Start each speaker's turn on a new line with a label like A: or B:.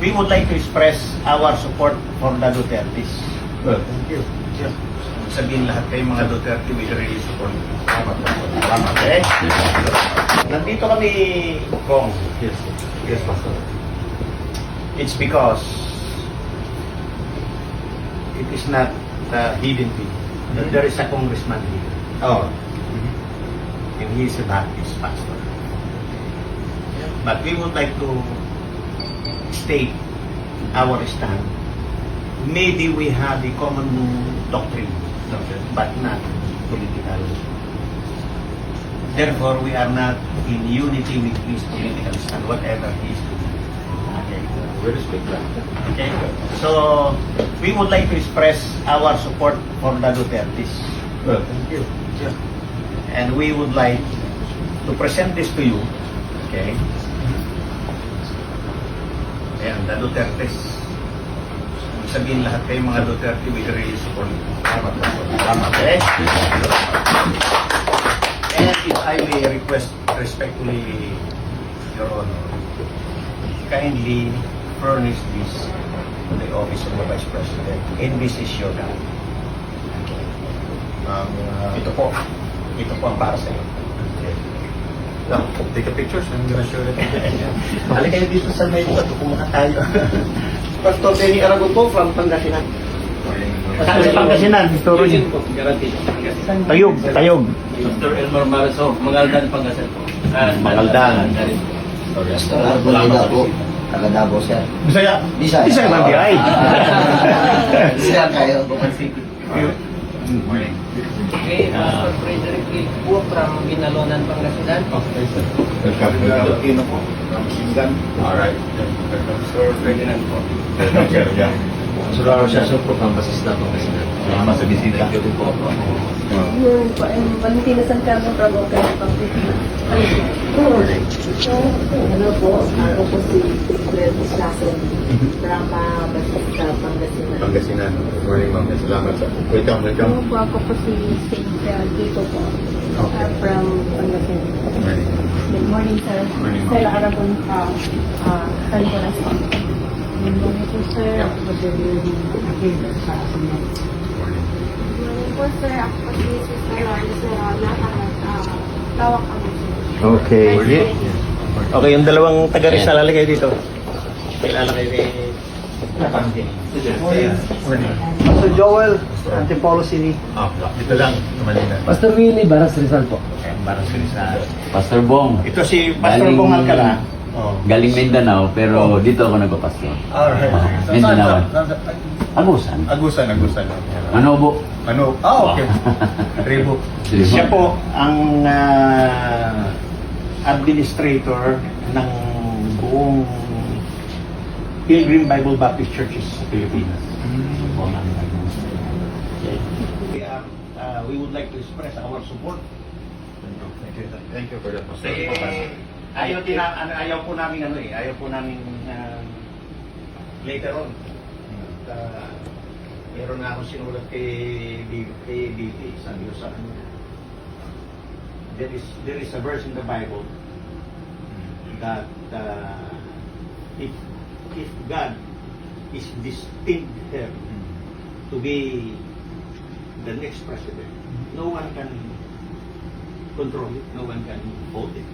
A: We would like to express our support for the Dutertes.
B: Well, thank you.
A: Yeah. Sabihin lahat kayo mga Duterte, we really support. Salamat. Okay? Nandito kami, Kong.
B: Yes. Yes, Pastor.
A: It's because it is not hidden thing. There is a congressman here.
B: Oh.
A: And he is a Baptist pastor. But we would like to state our stand. Maybe we have a common doctrine,
B: Okay.
A: but not political. Therefore, we are not in unity with his political stand, whatever he is doing. Okay.
B: We respect that.
A: Okay. So, we would like to express our support for the Dutertes.
B: Well, thank you.
A: And we would like to present this to you. Okay. Ayan, the Dutertes. Sabihin lahat kayo mga Duterte, we really support. Salamat. Okay? And if I may request respectfully, Your Honor, kindly furnish this to the office of the Vice President. And this is your guide. Okay. Ito po ang para sa iyo. Okay.
B: Now, take a picture. I'm gonna show it.
A: Halika kayo dito sa may ito, kumuha tayo.
C: Pastor Benny Aragon po from Pangasinan.
A: Saan sa Pangasinan? Turo niyo. Tayog.
D: Dr. Elmer Maraso, Mangaldan, Pangasinan po.
A: Mangaldan.
C: Pastor Arboleda po. Taga Davao, sir.
A: Bisaya.
C: Bisaya.
A: Bisaya man di ay.
C: Bisaya kayo.
A: Morning.
E: Okay, Pastor Frederick Lee po from Binalonan, Pangasinan.
B: Okay, sir. Welcome.
A: po. Singgan.
B: Alright.
A: Sir Ferdinand po.
B: Welcome, sir. Yeah.
D: Suraro siya sa po, Pangasinan, Pangasinan.
B: Salamat sa bisita.
D: Thank you po.
F: Yun po, Valentina San Carlos from Ocar, Pangasinan. Hello po, ako po si Fred Sason from Batista, Pangasinan.
B: Pangasinan. Good morning, ma'am. Salamat, sir. Welcome.
F: Hello po, ako po si Cynthia Tito po from Pangasinan.
B: Good morning.
F: Good morning, sir.
B: Morning, ma'am.
F: Stella Aragon from San Nicolas po. Good morning po, sir. Ako po si Lily Aquino sa Pangasinan.
B: Good morning.
G: Po sir, ako po si Sister Lorna Serrana, tawag kami.
A: Okay. Okay, yung dalawang taga Rizal, halika kayo dito. Kailangan kayo ni Napangkin.
B: Morning.
C: Pastor Joel, Antipolo City.
B: Dito lang, sa Manila.
D: Pastor Willie, Baras Rizal po.
A: Ayan, barang si Rizal.
H: Pastor Bong,
A: Ito si Pastor Bong Alcala. Oh.
H: galing Mindanao, pero dito ako nagpapastor.
B: Alright.
H: Mindanao. Agusan.
B: Agusan.
H: Manobo.
B: Ano? Okay. Rebo.
A: Siya po ang administrator ng buong Pilgrim Bible Baptist Churches sa Pilipinas. Po ang aming administrator. Okay. We would like to express our support.
B: Thank you for that, Pastor.
A: Ayaw po namin later on. Meron na akong sinulat kay BP, sabi ko sa kanya. There is a verse in the Bible that if God is destined him to be the next president, no one can control it, no one can hold it.